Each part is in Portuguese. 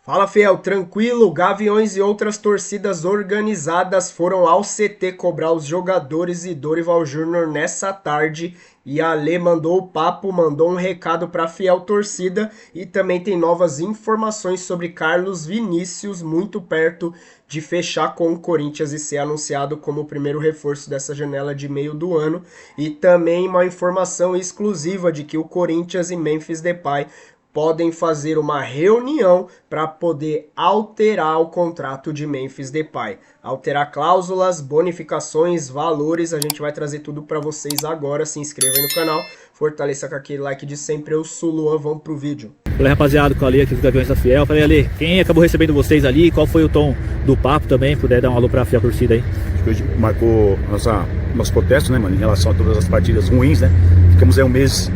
Fala, fiel, tranquilo? Gaviões e outras torcidas organizadas foram ao CT cobrar os jogadores e Dorival Júnior nessa tarde. E a Ale mandou o papo, mandou um recado para a fiel torcida e também tem novas informações sobre Carlos Vinícius, muito perto de fechar com o Corinthians e ser anunciado como o primeiro reforço dessa janela de meio do ano. E também uma informação exclusiva de que o Corinthians e Memphis Depay podem fazer uma reunião para poder alterar o contrato de Memphis Depay. Alterar cláusulas, bonificações, valores, a gente vai trazer tudo para vocês agora. Se inscreva aí no canal, fortaleça com aquele like de sempre. Eu sou o Luan, vamos pro vídeo. Falei, rapaziada, com a Ali aqui dos Gaviões da Fiel. Falei, Ali, quem acabou recebendo vocês ali? Qual foi o tom do papo também? Puder dar um alô pra Fiel torcida aí. Acho que hoje marcou nosso protesto, né, mano, em relação a todas as partidas ruins, né? Ficamos aí um mês,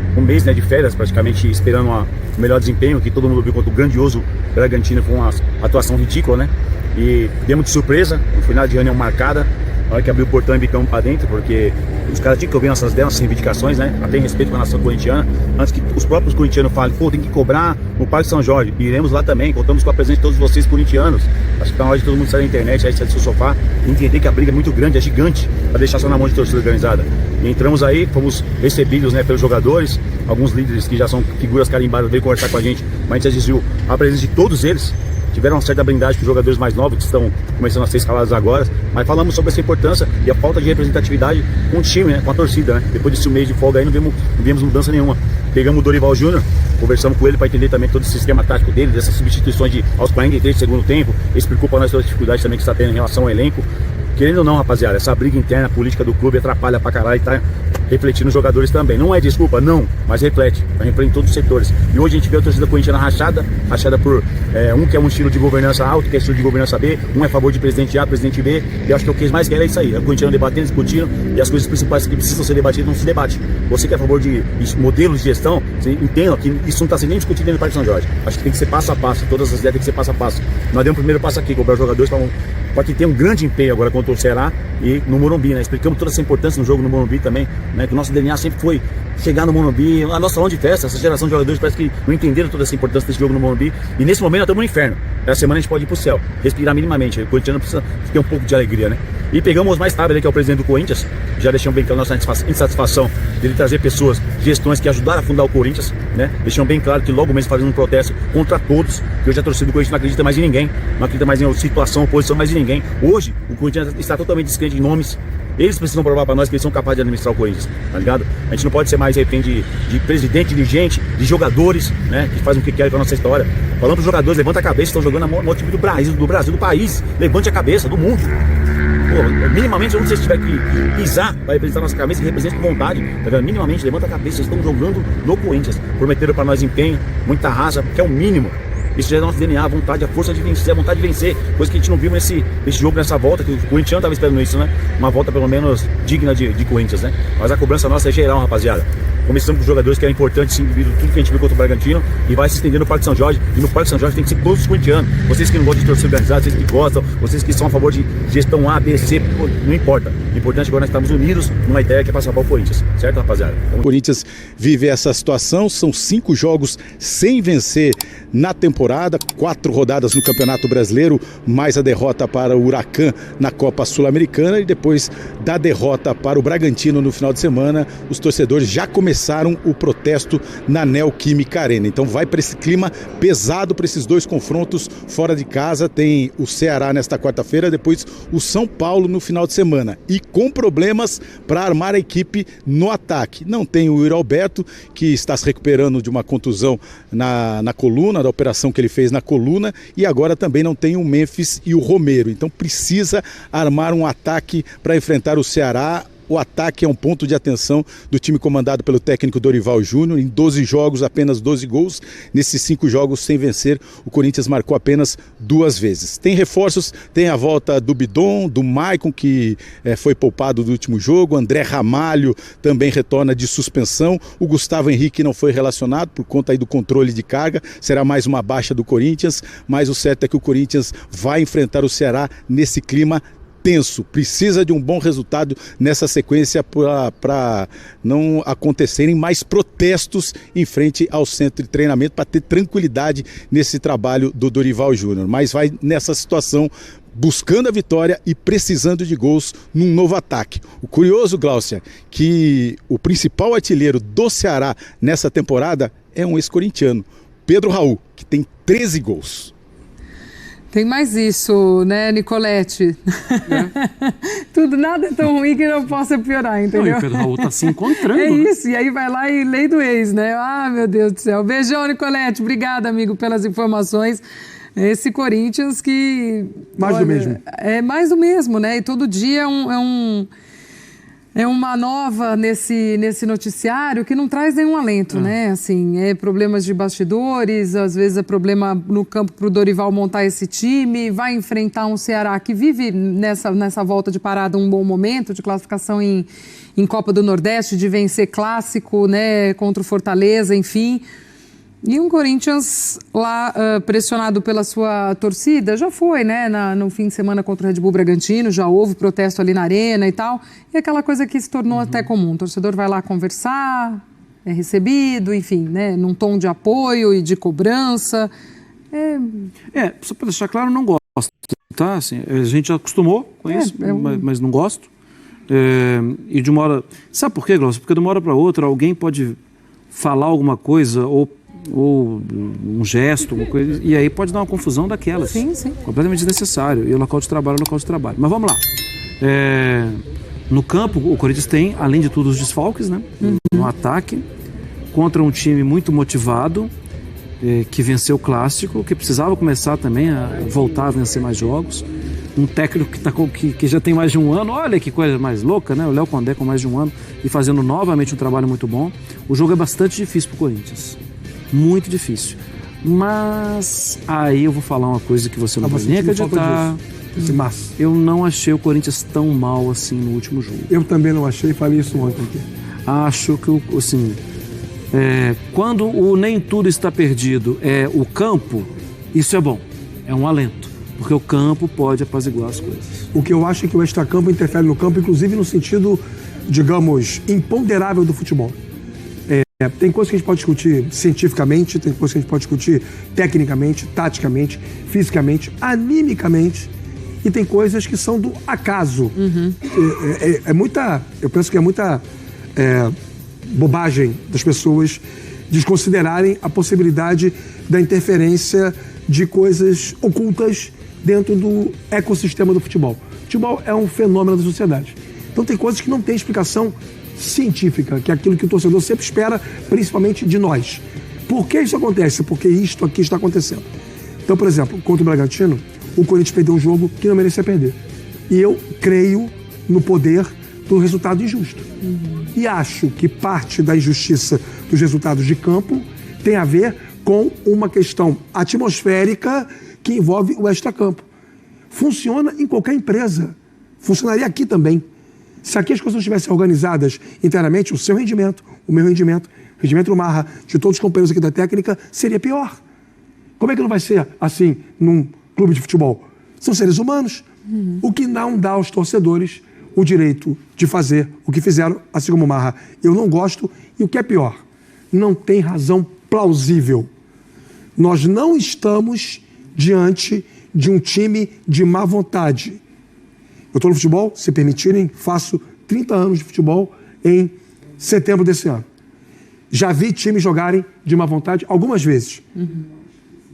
né, de férias, praticamente esperando o melhor desempenho, que todo mundo viu contra o grandioso Bragantino, com uma atuação ridícula, né? E demos de surpresa, no final de reunião marcada, na hora que abriu o portão e bicamos pra dentro, porque os caras tinham que ouvir nossas reivindicações, né? Até em respeito com a nação corintiana, antes que os próprios corintianos falem, pô, tem que cobrar no Parque São Jorge. E iremos lá também, contamos com a presença de todos vocês corintianos. Acho que tá na hora de todo mundo sair da internet, aí sair do seu sofá, e entender que a briga é muito grande, é gigante, pra deixar só na mão de torcida organizada. E entramos aí, fomos recebidos, né, pelos jogadores, alguns líderes que já são figuras carimbadas veio conversar com a gente, mas a gente exigiu a presença de todos eles. Tiveram uma certa blindagem com os jogadores mais novos que estão começando a ser escalados agora, mas falamos sobre essa importância e a falta de representatividade com o time, né, com a torcida, né? Depois desse mês de folga aí não vimos mudança nenhuma. Pegamos o Dorival Júnior, conversamos com ele para entender também todo esse esquema tático dele, dessas substituições aos 43 do segundo tempo. Ele explicou para nós todas as dificuldades também que está tendo em relação ao elenco. Querendo ou não, rapaziada, essa briga interna política do clube atrapalha pra caralho e tá refletindo nos jogadores também. Não é desculpa, não, mas reflete em todos os setores. E hoje a gente vê a torcida corintiana rachada por um que é um estilo de governança A, outro que é estilo de governança B, um é a favor de presidente A, presidente B, e acho que o que eles mais querem é isso aí, é o corintiano debatendo, discutindo, e as coisas principais que precisam ser debatidas não se debate. Você que é a favor de modelos de gestão, você entenda que isso não está sendo nem discutido dentro do Parque São Jorge. Acho que tem que ser passo a passo, todas as ideias tem que ser passo a passo. Nós demos o primeiro passo aqui, cobrar os jogadores para que tenha um grande empenho agora contra o Ceará e no Morumbi, né? Explicamos toda essa importância no jogo no Morumbi também, né? Que o nosso DNA sempre foi chegar no Morumbi, a nossa salão de festa, essa geração de jogadores parece que não entenderam toda essa importância desse jogo no Morumbi, e nesse momento nós estamos no inferno. Essa semana a gente pode ir pro céu, respirar minimamente, o corintiano precisa ter um pouco de alegria, né? E pegamos o mais tarde ali, que é o presidente do Corinthians, já deixamos bem claro a nossa insatisfação dele trazer pessoas, gestões que ajudaram a fundar o Corinthians, né? Deixamos bem claro que logo mesmo fazendo um protesto contra todos, que hoje a torcida do Corinthians não acredita mais em ninguém, não acredita mais em situação, oposição, mais em ninguém. Hoje o Corinthians está totalmente descrente em nomes. Eles precisam provar para nós que eles são capazes de administrar o Corinthians, tá ligado? A gente não pode ser mais refém de presidente, dirigente, de jogadores, né? Que fazem o que querem com a nossa história. Falando para os jogadores, levanta a cabeça, estão jogando a maior time do Brasil, do país. Levante a cabeça, do mundo. Pô, minimamente, eu não sei se tiver que pisar para representar a nossa cabeça, que representa com vontade, tá ligado? Minimamente, levanta a cabeça, estão jogando no Corinthians. Prometeram para nós empenho, muita raça, que é o mínimo. Isso já é nosso DNA, a vontade, a força de vencer, a vontade de vencer. Coisa que a gente não viu nesse jogo, nessa volta, que o Corinthians estava esperando isso, né? Uma volta pelo menos digna de Corinthians, né? Mas a cobrança nossa é geral, rapaziada. Começamos com os jogadores, que era importante, sim, devido a tudo que a gente viu contra o Bragantino, e vai se estender no Parque São Jorge. E no Parque São Jorge tem que ser todos os corintianos. Vocês que não gostam de torcida organizada, vocês que gostam, vocês que são a favor de gestão A, B, C, não importa. O importante agora é nós estamos unidos numa ideia que é passar para o Corinthians, certo, rapaziada? O Corinthians vive essa situação, são 5 jogos sem vencer na temporada, 4 rodadas no Campeonato Brasileiro, mais a derrota para o Huracan na Copa Sul-Americana, e depois da derrota para o Bragantino no final de semana, os torcedores já começaram o protesto na Neoquímica Arena. Então vai para esse clima pesado para esses dois confrontos fora de casa. Tem o Ceará nesta quarta-feira, depois o São Paulo no final de semana, e com problemas para armar a equipe no ataque. Não tem o Yuri Alberto, que está se recuperando de uma contusão na coluna, da operação que ele fez na coluna, e agora também não tem o Memphis e o Romero. Então precisa armar um ataque para enfrentar o Ceará. O ataque é um ponto de atenção do time comandado pelo técnico Dorival Júnior. Em 12 jogos, apenas 12 gols. Nesses 5 jogos sem vencer, o Corinthians marcou apenas 2 vezes. Tem reforços, tem a volta do Bidon, do Maicon, que foi poupado do último jogo. André Ramalho também retorna de suspensão. O Gustavo Henrique não foi relacionado por conta aí do controle de carga. Será mais uma baixa do Corinthians, mas o certo é que o Corinthians vai enfrentar o Ceará nesse clima tenso, precisa de um bom resultado nessa sequência para não acontecerem mais protestos em frente ao centro de treinamento, para ter tranquilidade nesse trabalho do Dorival Júnior. Mas vai nessa situação buscando a vitória e precisando de gols num novo ataque. O curioso, Gláucia, que o principal artilheiro do Ceará nessa temporada é um ex-corintiano, Pedro Raul, que tem 13 gols. Tem mais isso, né, Nicolete? Tudo, nada é tão ruim que não possa piorar, entendeu? Não, e o Pedro Raul tá se encontrando. É isso, e aí vai lá e lei do ex, né? Ah, meu Deus do céu. Beijão, Nicolete. Obrigada, amigo, pelas informações. Esse Corinthians que... Mais do mesmo. É mais do mesmo, né? E todo dia é uma nova nesse noticiário que não traz nenhum alento, né? Assim, problemas de bastidores, às vezes é problema no campo para o Dorival montar esse time, vai enfrentar um Ceará que vive nessa volta de parada um bom momento de classificação em Copa do Nordeste, de vencer clássico, né? Contra o Fortaleza, enfim... E um Corinthians lá pressionado pela sua torcida, já foi, né, no fim de semana contra o Red Bull Bragantino, já houve protesto ali na arena e tal, e aquela coisa que se tornou até comum, o torcedor vai lá conversar, é recebido, enfim, né, num tom de apoio e de cobrança. Só para deixar claro, não gosto, tá, assim, a gente já acostumou com isso, mas não gosto, e de uma hora, sabe por quê, Glaucio? Porque de uma hora para outra alguém pode falar alguma coisa ou um gesto, uma coisa, e aí pode dar uma confusão daquelas. Sim. Completamente desnecessário. E o local de trabalho é o local de trabalho. Mas vamos lá. No campo, o Corinthians tem, além de tudo, os desfalques, né? No ataque, contra um time muito motivado, que venceu o Clássico, que precisava começar também a voltar a vencer mais jogos. Um técnico que já tem mais de um ano, olha que coisa mais louca, né? O Léo Condé com mais de um ano e fazendo novamente um trabalho muito bom. O jogo é bastante difícil para o Corinthians. Muito difícil. Mas aí eu vou falar uma coisa que você não vai nem acreditar. Eu não achei o Corinthians tão mal assim no último jogo. Eu também não achei, falei isso ontem aqui. Acho que, assim, quando o nem tudo está perdido é o campo, isso é bom, é um alento, porque o campo pode apaziguar as coisas. O que eu acho é que o extracampo interfere no campo, inclusive no sentido, digamos, imponderável do futebol. Tem coisas que a gente pode discutir cientificamente, tem coisas que a gente pode discutir tecnicamente, taticamente, fisicamente, animicamente, e tem coisas que são do acaso. Eu penso que é muita bobagem das pessoas desconsiderarem a possibilidade da interferência de coisas ocultas dentro do ecossistema do futebol. O futebol é um fenômeno da sociedade. Então tem coisas que não têm explicação científica, que é aquilo que o torcedor sempre espera, principalmente de nós. Por que isso acontece? Porque isto aqui está acontecendo. Então, por exemplo, contra o Bragantino, o Corinthians perdeu um jogo que não merecia perder. E eu creio no poder do resultado injusto. E acho que parte da injustiça dos resultados de campo tem a ver com uma questão atmosférica que envolve o extracampo. Funciona em qualquer empresa. Funcionaria aqui também. Se aqui as coisas não estivessem organizadas internamente, o seu rendimento, o meu rendimento, o rendimento do Marra, de todos os companheiros aqui da técnica, seria pior. Como é que não vai ser assim num clube de futebol? São seres humanos. O que não dá aos torcedores o direito de fazer o que fizeram, assim como o Marra. Eu não gosto, e o que é pior, não tem razão plausível. Nós não estamos diante de um time de má vontade. Eu estou no futebol, se permitirem, faço 30 anos de futebol em setembro desse ano. Já vi times jogarem de má vontade algumas vezes.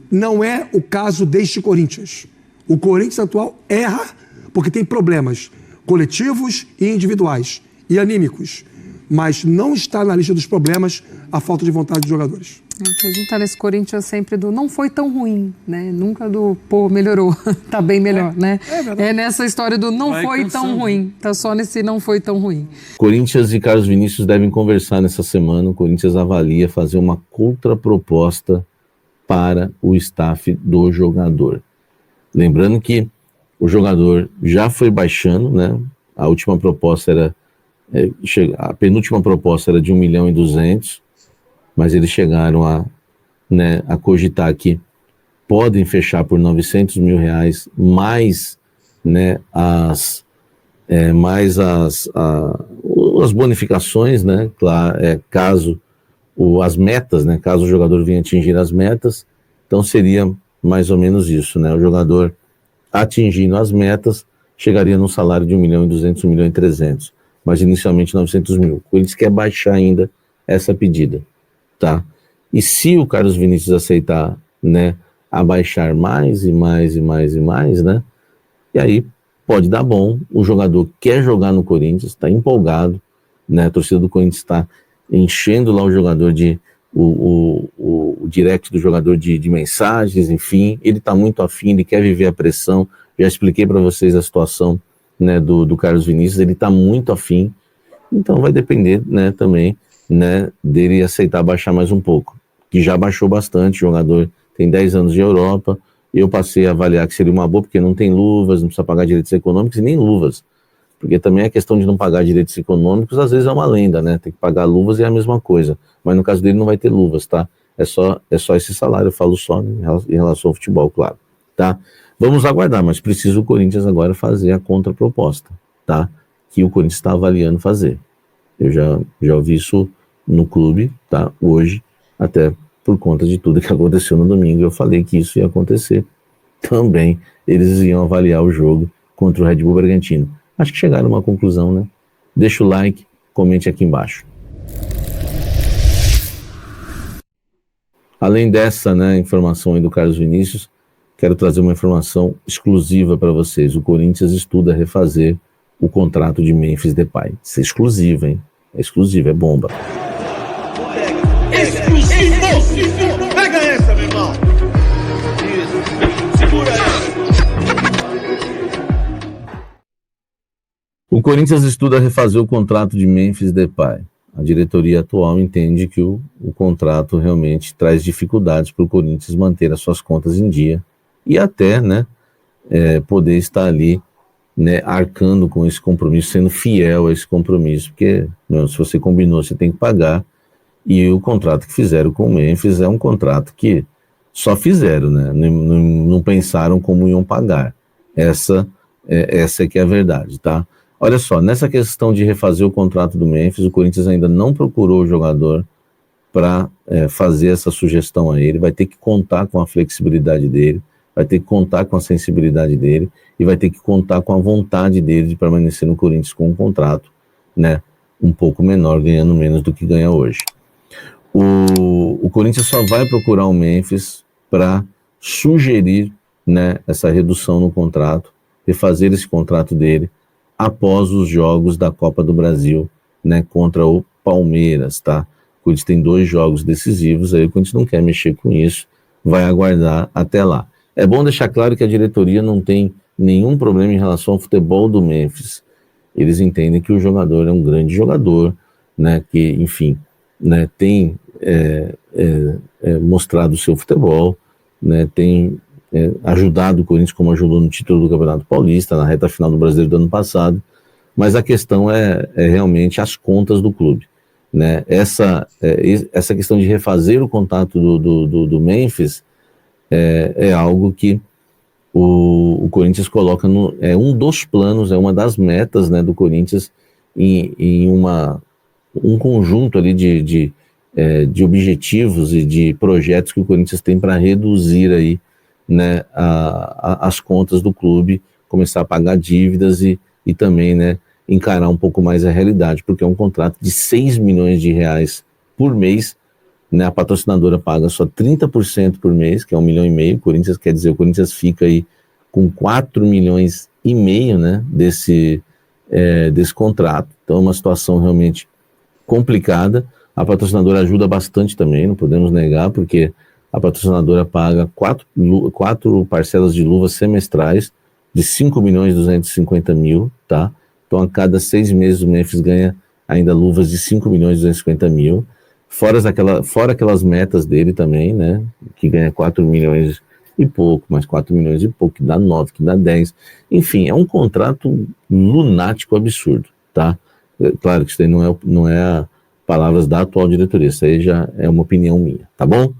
Não é o caso deste Corinthians. O Corinthians atual erra porque tem problemas coletivos e individuais e anímicos. Mas não está na lista dos problemas a falta de vontade dos jogadores. A gente tá nesse Corinthians sempre do não foi tão ruim, né? Nunca do, pô, melhorou, tá bem melhor, né? É nessa história do não foi tão ruim, tá só nesse não foi tão ruim. Corinthians e Carlos Vinícius devem conversar nessa semana. O Corinthians avalia fazer uma contraproposta para o staff do jogador. Lembrando que o jogador já foi baixando, né? A última proposta era, a penúltima proposta era de 1.200.000, mas eles chegaram a cogitar que podem fechar por R$900 mil, mais, né, as mais as bonificações, né? Claro, caso as metas, né? Caso o jogador venha atingir as metas, então seria mais ou menos isso, né? O jogador atingindo as metas chegaria num salário de 1.200.000, 1.300.000, mas inicialmente 900.000. O Corinthians quer baixar ainda essa pedida, tá? E se o Carlos Vinícius aceitar, né, abaixar mais e mais e mais e mais, né? E aí pode dar bom, o jogador quer jogar no Corinthians, está empolgado, né? A torcida do Corinthians está enchendo lá o jogador o direct do jogador de mensagens, enfim, ele está muito afim, ele quer viver a pressão. Já expliquei para vocês a situação, né, do Carlos Vinícius, ele está muito afim, então vai depender, né, também, né, dele aceitar baixar mais um pouco, que já baixou bastante. O jogador tem 10 anos de Europa, eu passei a avaliar que seria uma boa, porque não tem luvas, não precisa pagar direitos econômicos e nem luvas, porque também a questão de não pagar direitos econômicos às vezes é uma lenda, né, tem que pagar luvas e é a mesma coisa, mas no caso dele não vai ter luvas, tá, é só esse salário, eu falo só em relação ao futebol, claro, tá. Vamos aguardar, mas precisa o Corinthians agora fazer a contraproposta, tá, que o Corinthians está avaliando fazer. Eu já ouvi isso no clube, tá, hoje, até por conta de tudo que aconteceu no domingo, eu falei que isso ia acontecer. Também eles iam avaliar o jogo contra o Red Bull Bragantino. Acho que chegaram a uma conclusão, né? Deixa o like, comente aqui embaixo. Além dessa, né, informação aí do Carlos Vinícius, quero trazer uma informação exclusiva para vocês. O Corinthians estuda refazer o contrato de Memphis Depay. Isso é exclusivo, hein? É exclusivo, é bomba. Exclusivo! Pega essa, meu irmão! Isso, segura essa! O Corinthians estuda refazer o contrato de Memphis Depay. A diretoria atual entende que o contrato realmente traz dificuldades para o Corinthians manter as suas contas em dia e até, né, poder estar ali, né, arcando com esse compromisso, sendo fiel a esse compromisso, porque, não, se você combinou, você tem que pagar. E o contrato que fizeram com o Memphis é um contrato que só fizeram, né? Não pensaram como iam pagar. Essa é que é a verdade, tá? Olha só, nessa questão de refazer o contrato do Memphis, o Corinthians ainda não procurou o jogador para fazer essa sugestão a ele. Vai ter que contar com a flexibilidade dele, vai ter que contar com a sensibilidade dele e vai ter que contar com a vontade dele de permanecer no Corinthians com um contrato, né, um pouco menor, ganhando menos do que ganha hoje. O Corinthians só vai procurar o Memphis para sugerir, né, essa redução no contrato, refazer esse contrato dele após os jogos da Copa do Brasil, né, contra o Palmeiras, tá? O Corinthians tem 2 jogos decisivos, aí o Corinthians não quer mexer com isso, vai aguardar até lá. É bom deixar claro que a diretoria não tem nenhum problema em relação ao futebol do Memphis. Eles entendem que o jogador é um grande jogador, né, que, enfim, né, tem mostrado o seu futebol, né, tem ajudado o Corinthians como ajudou no título do Campeonato Paulista, na reta final do Brasileiro do ano passado, mas a questão é realmente as contas do clube, né? Essa questão de refazer o contrato do Memphis é algo que o Corinthians coloca um dos planos, é uma das metas, né, do Corinthians em um conjunto ali de objetivos e de projetos que o Corinthians tem para reduzir aí, né, as contas do clube, começar a pagar dívidas e também, né, encarar um pouco mais a realidade, porque é um contrato de 6 milhões de reais por mês, né, a patrocinadora paga só 30% por mês, que é 1,5 milhão, o Corinthians fica aí com 4,5 milhões, né, desse contrato. Então é uma situação realmente complicada. A patrocinadora ajuda bastante também, não podemos negar, porque a patrocinadora paga 4 parcelas de luvas semestrais de 5.250.000, tá? Então, a cada 6 meses o Memphis ganha ainda luvas de 5.250.000, fora aquelas metas dele também, né? Que ganha 4 milhões e pouco, mais 4 milhões e pouco, que dá 9, que dá 10. Enfim, é um contrato lunático absurdo, tá? Claro que isso daí não é palavras da atual diretoria, isso aí já é uma opinião minha, tá bom?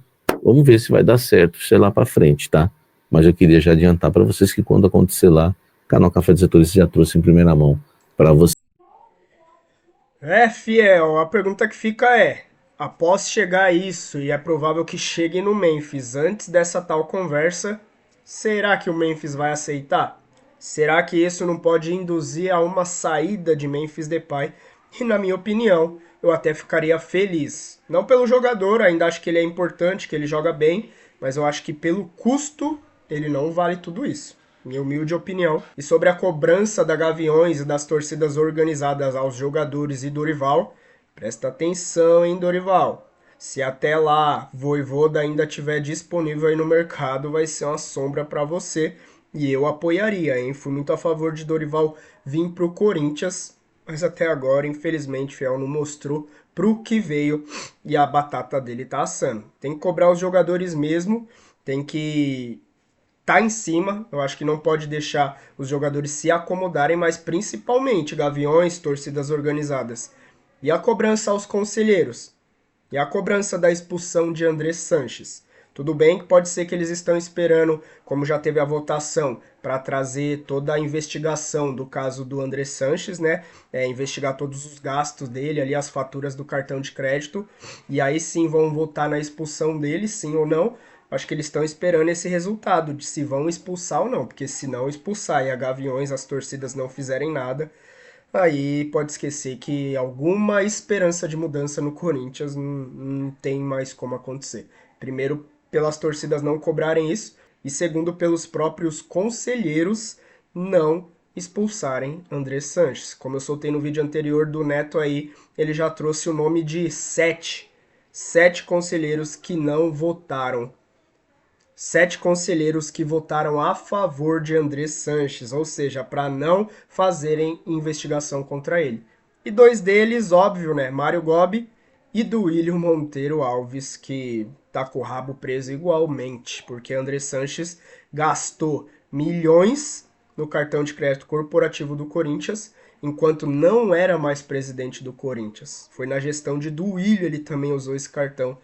Vamos ver se vai dar certo, sei lá para frente, tá? Mas eu queria já adiantar para vocês que quando acontecer lá, o canal Café dos Setoristas já trouxe em primeira mão para você. Fiel, a pergunta que fica é, após chegar a isso, e é provável que chegue no Memphis antes dessa tal conversa, será que o Memphis vai aceitar? Será que isso não pode induzir a uma saída de Memphis Depay? E na minha opinião, eu até ficaria feliz. Não pelo jogador, ainda acho que ele é importante, que ele joga bem, mas eu acho que pelo custo, ele não vale tudo isso. Minha humilde opinião. E sobre a cobrança da Gaviões e das torcidas organizadas aos jogadores e Dorival, presta atenção, hein, Dorival. Se até lá Vojvoda ainda estiver disponível aí no mercado, vai ser uma sombra para você. E eu apoiaria, hein? Fui muito a favor de Dorival vir pro Corinthians, mas até agora, infelizmente, Fiel não mostrou pro que veio e a batata dele tá assando. Tem que cobrar os jogadores mesmo, tem que tá em cima, eu acho que não pode deixar os jogadores se acomodarem, mas principalmente Gaviões, torcidas organizadas. E a cobrança aos conselheiros? E a cobrança da expulsão de André Sanches? Tudo bem que pode ser que eles estão esperando, como já teve a votação, para trazer toda a investigação do caso do André Sanches, né? Investigar todos os gastos dele, ali as faturas do cartão de crédito, e aí sim vão votar na expulsão dele, sim ou não. Acho que eles estão esperando esse resultado, de se vão expulsar ou não, porque se não expulsar e a Gaviões, as torcidas não fizerem nada, aí pode esquecer que alguma esperança de mudança no Corinthians não tem mais como acontecer. Primeiro, pelas torcidas não cobrarem isso, e segundo, pelos próprios conselheiros não expulsarem André Sanches. Como eu soltei no vídeo anterior do Neto aí, ele já trouxe o nome de 7 conselheiros que não votaram. 7 conselheiros que votaram a favor de André Sanches, ou seja, para não fazerem investigação contra ele. E 2 deles, óbvio, né? Mário Gobi e Duílio Monteiro Alves, que tá com o rabo preso igualmente, porque André Sanches gastou milhões no cartão de crédito corporativo do Corinthians, enquanto não era mais presidente do Corinthians. Foi na gestão de Duílio, ele também usou esse cartão.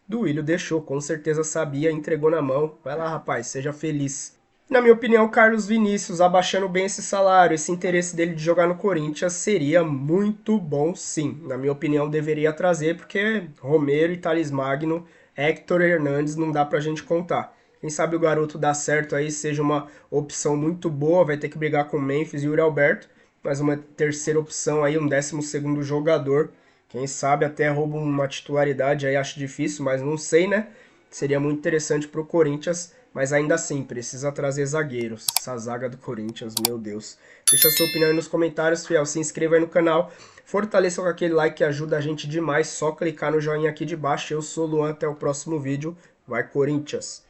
Duílio deixou, com certeza sabia, entregou na mão. Vai lá, rapaz, seja feliz. Na minha opinião, Carlos Vinícius, abaixando bem esse salário, esse interesse dele de jogar no Corinthians, seria muito bom sim. Na minha opinião, deveria trazer, porque Romero e Thales Magno, Héctor Hernandes, não dá pra gente contar. Quem sabe o garoto dá certo aí, seja uma opção muito boa, vai ter que brigar com o Memphis e o Yuri Alberto, mas uma terceira opção aí, um 12º jogador. Quem sabe até rouba uma titularidade aí, acho difícil, mas não sei, né? Seria muito interessante pro Corinthians, mas ainda assim, precisa trazer zagueiros. Essa zaga do Corinthians, meu Deus. Deixa a sua opinião aí nos comentários, fiel. Se inscreva aí no canal. Fortaleça com aquele like que ajuda a gente demais. Só clicar no joinha aqui de baixo. Eu sou o Luan, até o próximo vídeo. Vai, Corinthians!